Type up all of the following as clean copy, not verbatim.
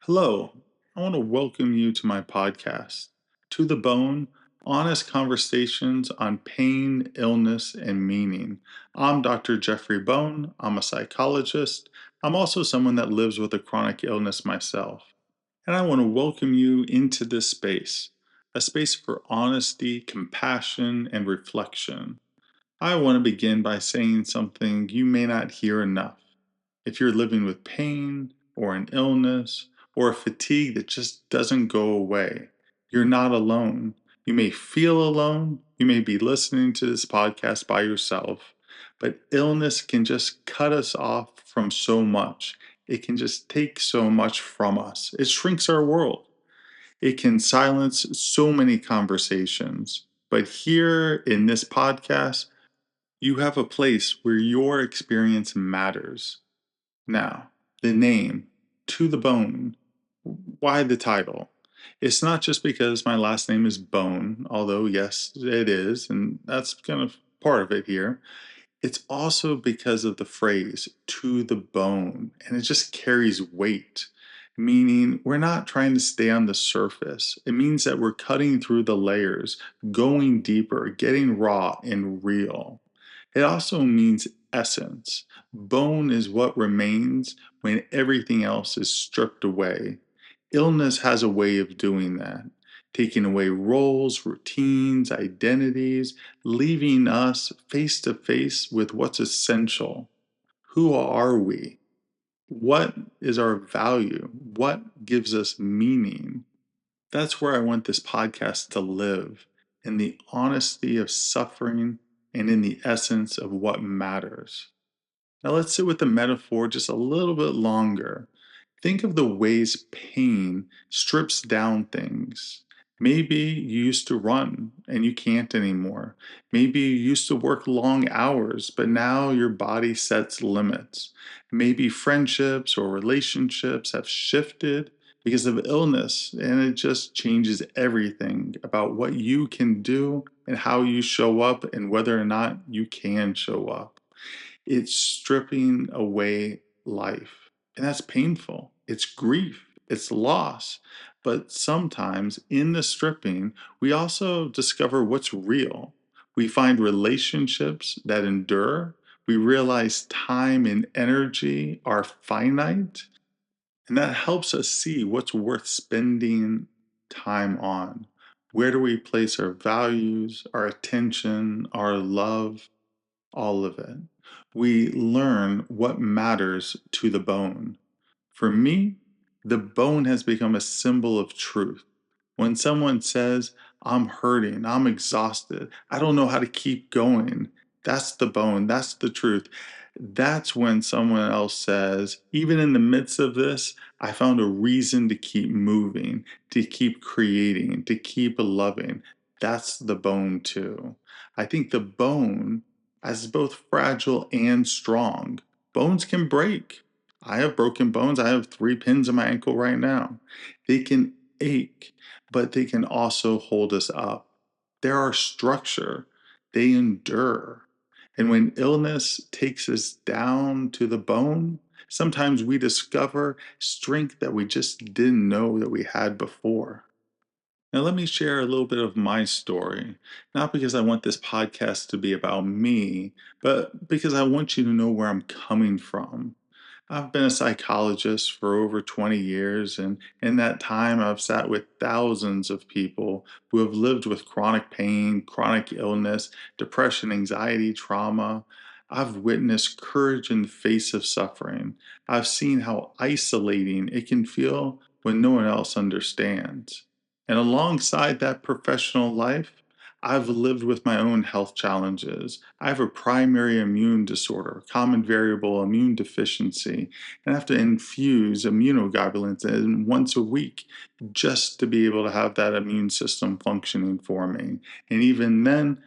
Hello, I want to welcome you to my podcast, To the Bone Honest Conversations on Pain, Illness, and Meaning. I'm Dr. Jeffrey Bone. I'm a psychologist. I'm also someone that lives with a chronic illness myself. And I want to welcome you into this space, a space for honesty, compassion, and reflection. I want to begin by saying something you may not hear enough. If you're living with pain or an illness or a fatigue that just doesn't go away, you're not alone. You may feel alone. You may be listening to this podcast by yourself, but illness can just cut us off from so much. It can just take so much from us. It shrinks our world. It can silence so many conversations. But here in this podcast, you have a place where your experience matters. Now, the name, To the Bone. Why the title? It's not just because my last name is Bone, although, yes, it is, and that's kind of part of it here. It's also because of the phrase, to the bone, and it just carries weight, meaning we're not trying to stay on the surface. It means that we're cutting through the layers, going deeper, getting raw and real. It also means essence. Bone is what remains when everything else is stripped away. Illness has a way of doing that, taking away roles, routines, identities, leaving us face to face with what's essential. Who are we? What is our value? What gives us meaning? That's where I want this podcast to live, in the honesty of suffering and in the essence of what matters. Now let's sit with the metaphor just a little bit longer. Think of the ways pain strips down things. Maybe you used to run and you can't anymore. Maybe you used to work long hours, but now your body sets limits. Maybe friendships or relationships have shifted because of illness, and it just changes everything about what you can do and how you show up and whether or not you can show up. It's stripping away life. And that's painful. It's grief. It's loss. But sometimes in the stripping, we also discover what's real. We find relationships that endure. We realize time and energy are finite. And that helps us see what's worth spending time on. Where do we place our values, our attention, our love? All of it. We learn what matters to the bone. For me, the bone has become a symbol of truth. When someone says, I'm hurting, I'm exhausted, I don't know how to keep going, that's the bone, that's the truth. That's when someone else says, even in the midst of this, I found a reason to keep moving, to keep creating, to keep loving. That's the bone, too. I think the bone as both fragile and strong. Bones can break. I have broken bones. I have 3 pins in my ankle right now. They can ache, but they can also hold us up. They're our structure. They endure. And when illness takes us down to the bone, sometimes we discover strength that we just didn't know that we had before. Now, let me share a little bit of my story, not because I want this podcast to be about me, but because I want you to know where I'm coming from. I've been a psychologist for over 20 years, and in that time, I've sat with thousands of people who have lived with chronic pain, chronic illness, depression, anxiety, trauma. I've witnessed courage in the face of suffering. I've seen how isolating it can feel when no one else understands. And alongside that professional life, I've lived with my own health challenges. I have a primary immune disorder, common variable immune deficiency, and I have to infuse immunoglobulins in once a week just to be able to have that immune system functioning for me. And even then,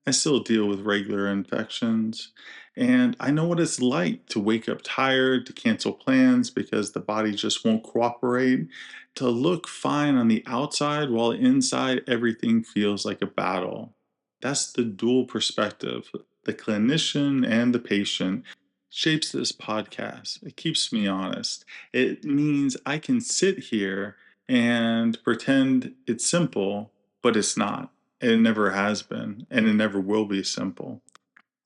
I still deal with regular infections. And I know what it's like to wake up tired, to cancel plans because the body just won't cooperate, to look fine on the outside while inside everything feels like a battle. That's the dual perspective, the clinician and the patient. shapes this podcast. It keeps me honest. It means I can sit here and pretend it's simple, but it's not. It never has been, and it never will be simple.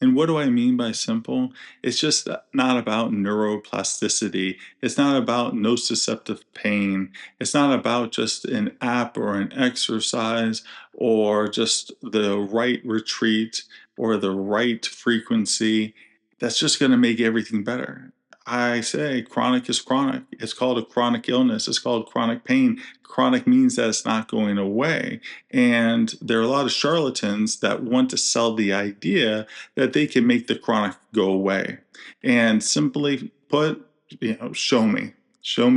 And what do I mean by simple? It's just not about neuroplasticity. It's not about nociceptive pain. It's not about just an app or an exercise or just the right retreat or the right frequency that's just going to make everything better. I say chronic is chronic. It's called a chronic illness. It's called chronic pain. Chronic means that it's not going away. And there are a lot of charlatans that want to sell the idea that they can make the chronic go away. And simply put, show me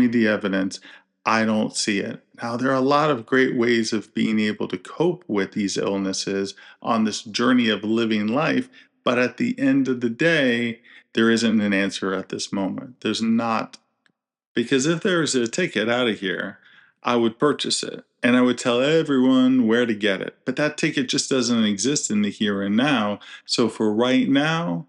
the evidence. I don't see it. Now, there are a lot of great ways of being able to cope with these illnesses on this journey of living life. But at the end of the day, there isn't an answer at this moment. There's not, because if there was a ticket out of here, I would purchase it and I would tell everyone where to get it. But that ticket just doesn't exist in the here and now. So for right now,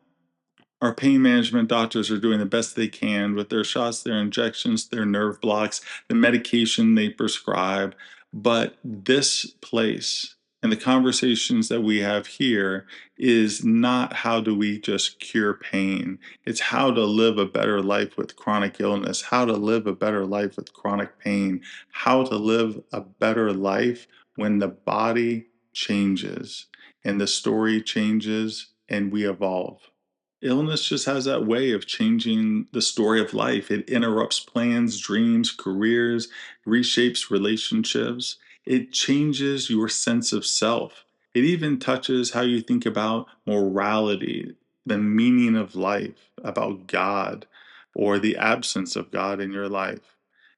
our pain management doctors are doing the best they can with their shots, their injections, their nerve blocks, the medication they prescribe. But this place and the conversations that we have here is not how do we just cure pain. It's how to live a better life with chronic illness, how to live a better life with chronic pain, how to live a better life when the body changes and the story changes and we evolve. Illness just has that way of changing the story of life. It interrupts plans, dreams, careers, reshapes relationships. It changes your sense of self. It even touches how you think about morality, the meaning of life, about God, or the absence of God in your life,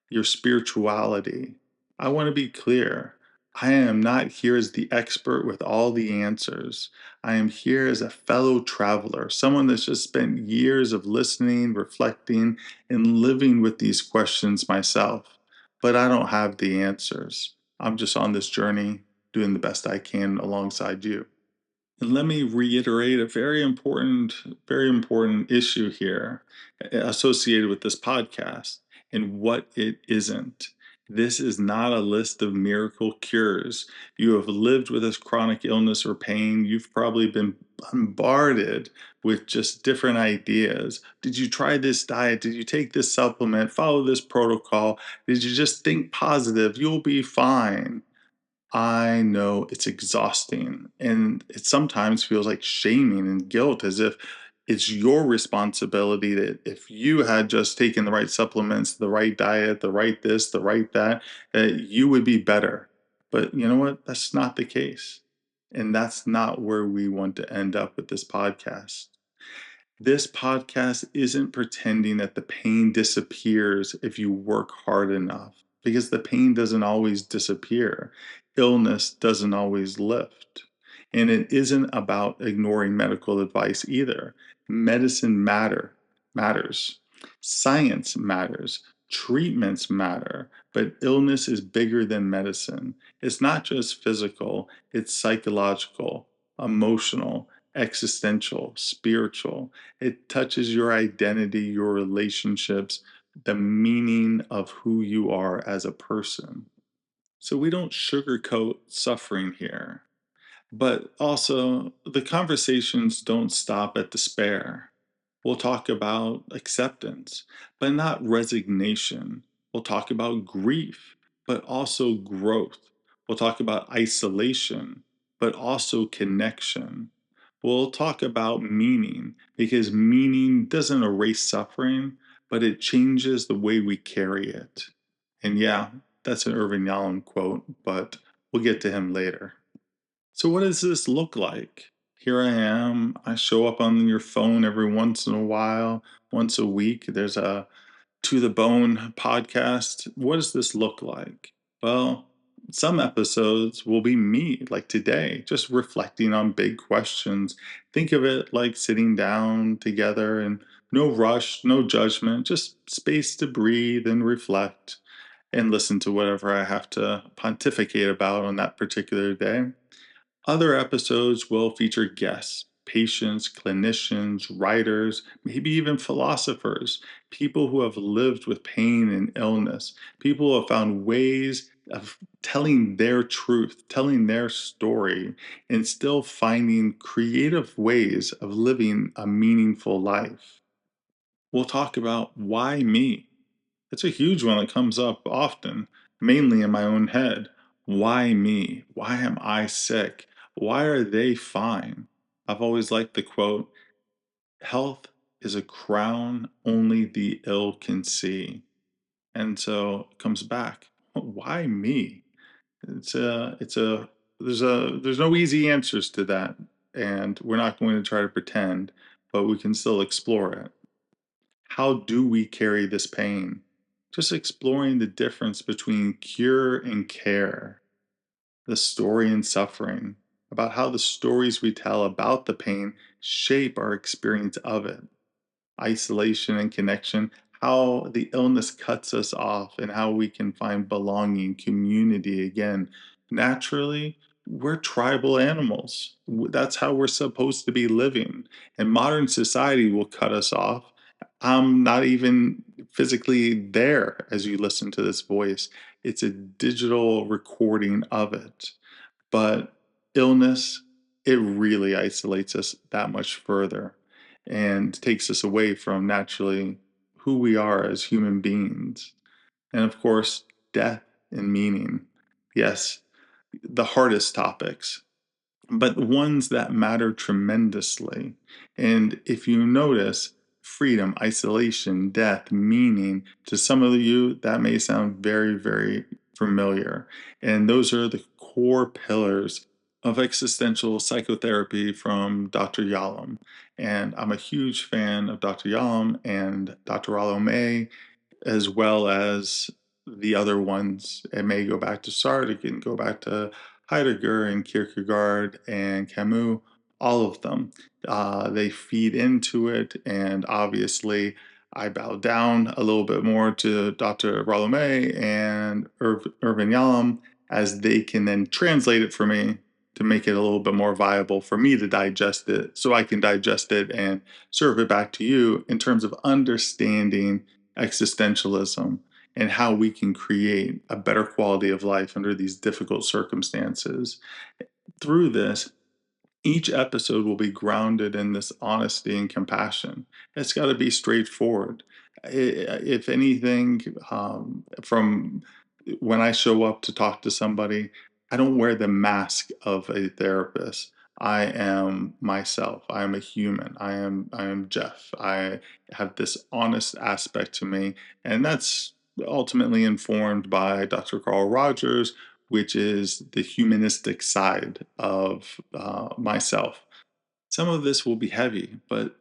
your spirituality. I want to be clear. I am not here as the expert with all the answers. I am here as a fellow traveler, someone that's just spent years of listening, reflecting, and living with these questions myself. But I don't have the answers. I'm just on this journey doing the best I can alongside you. And let me reiterate a very important issue here associated with this podcast and what it isn't. This is not a list of miracle cures. You have lived with this chronic illness or pain. You've probably been bombarded with just different ideas. Did you try this diet? Did you take this supplement? Follow this protocol? Did you just think positive? You'll be fine. I know it's exhausting and it sometimes feels like shaming and guilt as if it's your responsibility that if you had just taken the right supplements, the right diet, the right this, the right that, that you would be better. But you know what? That's not the case. And that's not where we want to end up with this podcast. This podcast isn't pretending that the pain disappears if you work hard enough, because the pain doesn't always disappear. Illness doesn't always lift. And it isn't about ignoring medical advice either. Medicine matters. Science matters. Treatments matter. But illness is bigger than medicine. It's not just physical, it's psychological, emotional, existential, spiritual. It touches your identity, your relationships, the meaning of who you are as a person. So we don't sugarcoat suffering here. But also, the conversations don't stop at despair. We'll talk about acceptance, but not resignation. We'll talk about grief, but also growth. We'll talk about isolation, but also connection. We'll talk about meaning because meaning doesn't erase suffering, but it changes the way we carry it. And yeah, that's an Irving Yalom quote, but we'll get to him later. So, what does this look like? Here I am. I show up on your phone every once in a while, once a week. There's a To the Bone podcast. What does this look like? Well, some episodes will be me, like today, just reflecting on big questions. Think of it like sitting down together and no rush, no judgment, just space to breathe and reflect and listen to whatever I have to pontificate about on that particular day. Other episodes will feature guests, patients, clinicians, writers, maybe even philosophers, people who have lived with pain and illness, people who have found ways of telling their truth, telling their story, and still finding creative ways of living a meaningful life. We'll talk about why me. It's a huge one that comes up often, mainly in my own head. Why me? Why am I sick? Why are they fine? I've always liked the quote, health is a crown only the ill can see. And so it comes back. Why me? It's a there's no easy answers to that, and we're not going to try to pretend, but we can still explore it. How do we carry this pain? Just exploring the difference between cure and care, the story and suffering, about how the stories we tell about the pain shape our experience of it, isolation and connection, how the illness cuts us off, and how we can find belonging, community again. Naturally, we're tribal animals. That's how we're supposed to be living. And modern society will cut us off. I'm not even physically there as you listen to this voice. It's a digital recording of it. But illness, it really isolates us that much further and takes us away from naturally who we are as human beings. And of course, death and meaning. Yes, the hardest topics, but ones that matter tremendously. And if you notice, freedom, isolation, death, meaning, to some of you, that may sound very, very familiar. And those are the core pillars of existential psychotherapy from Dr. Yalom. And I'm a huge fan of Dr. Yalom and Dr. Rollo May, as well as the other ones. It may go back to Sartre, it can go back to Heidegger and Kierkegaard and Camus, all of them. They feed into it, and obviously, I bow down a little bit more to Dr. Rolomé and Irvin Yalom, as they can then translate it for me to make it a little bit more viable for me to digest it, so I can digest it and serve it back to you in terms of understanding existentialism and how we can create a better quality of life under these difficult circumstances. Through this, each episode will be grounded in this honesty and compassion. It's got to be straightforward. If anything, from when I show up to talk to somebody, I don't wear the mask of a therapist. I am myself. I am a human. I am Jeff. I have this honest aspect to me, and that's ultimately informed by Dr. Carl Rogers, which is the humanistic side of myself. Some of this will be heavy, but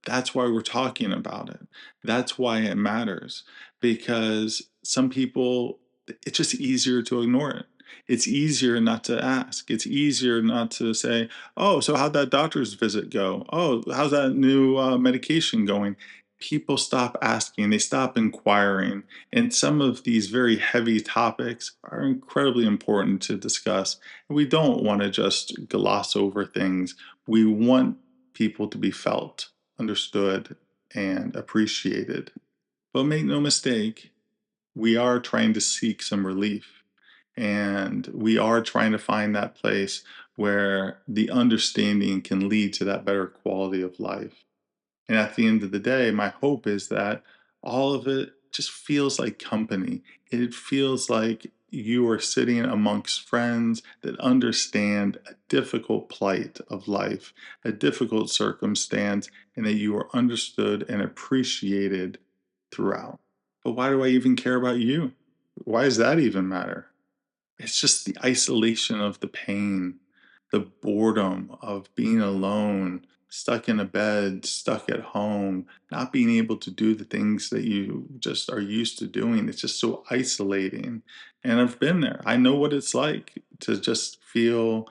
that's why we're talking about it. That's why it matters, because some people, it's just easier to ignore it. It's easier not to ask. It's easier not to say, oh, so how'd that doctor's visit go? Oh, how's that new medication going? People stop asking, they stop inquiring. And some of these very heavy topics are incredibly important to discuss. We don't want to just gloss over things. We want people to be felt, understood, and appreciated. But make no mistake, we are trying to seek some relief. And we are trying to find that place where the understanding can lead to that better quality of life. And at the end of the day, my hope is that all of it just feels like company. It feels like you are sitting amongst friends that understand a difficult plight of life, a difficult circumstance, and that you are understood and appreciated throughout. But why do I even care about you? Why does that even matter? It's just the isolation of the pain, the boredom of being alone, stuck in a bed, stuck at home, not being able to do the things that you just are used to doing. It's just so isolating. And I've been there. I know what it's like to just feel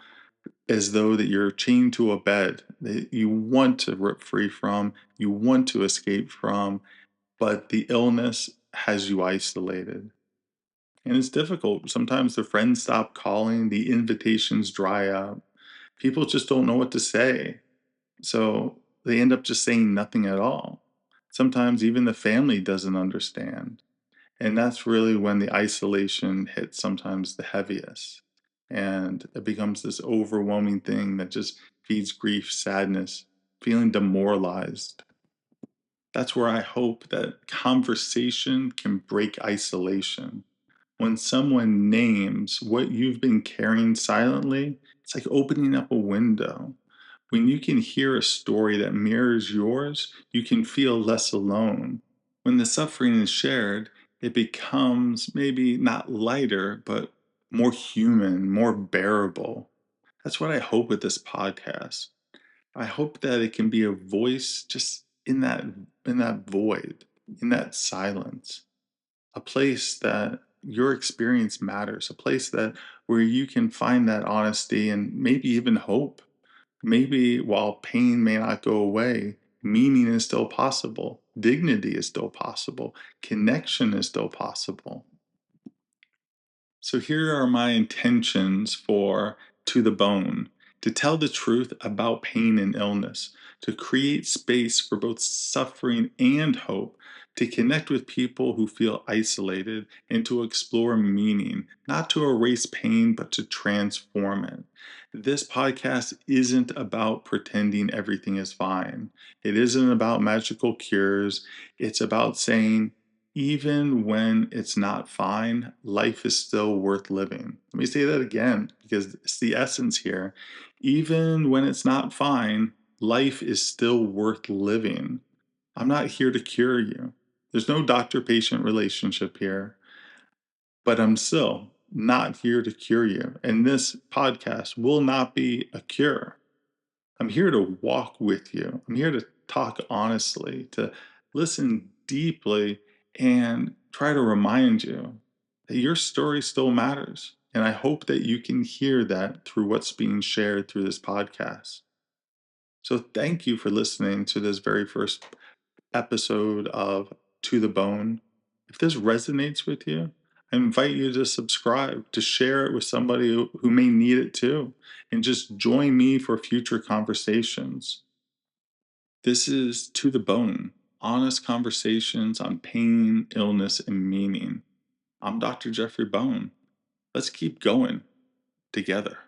as though that you're chained to a bed that you want to rip free from, you want to escape from, but the illness has you isolated. And it's difficult. Sometimes the friends stop calling, the invitations dry up. People just don't know what to say. So they end up just saying nothing at all. Sometimes even the family doesn't understand. And that's really when the isolation hits sometimes the heaviest. And it becomes this overwhelming thing that just feeds grief, sadness, feeling demoralized. That's where I hope that conversation can break isolation. When someone names what you've been carrying silently, it's like opening up a window. When you can hear a story that mirrors yours, you can feel less alone. When the suffering is shared, it becomes maybe not lighter, but more human, more bearable. That's what I hope with this podcast. I hope that it can be a voice just in that void, in that silence, a place that your experience matters, a place that where you can find that honesty and maybe even hope. Maybe while pain may not go away, meaning is still possible, dignity is still possible, connection is still possible. So here are my intentions for To the Bone: to tell the truth about pain and illness, to create space for both suffering and hope, to connect with people who feel isolated, and to explore meaning, not to erase pain, but to transform it. This podcast isn't about pretending everything is fine. It isn't about magical cures. It's about saying, even when it's not fine, life is still worth living. Let me say that again because it's the essence here. Even when it's not fine, life is still worth living. I'm not here to cure you. There's no doctor patient relationship here, but I'm still not here to cure you. And this podcast will not be a cure. I'm here to walk with you. I'm here to talk honestly, to listen deeply, and try to remind you that your story still matters. And I hope that you can hear that through what's being shared through this podcast. So thank you for listening to this very first episode of To the Bone. If this resonates with you, I invite you to subscribe, to share it with somebody who may need it too, and just join me for future conversations. This is To the Bone: honest conversations on pain, illness, and meaning. I'm Dr. Jeffrey Bone. Let's keep going together.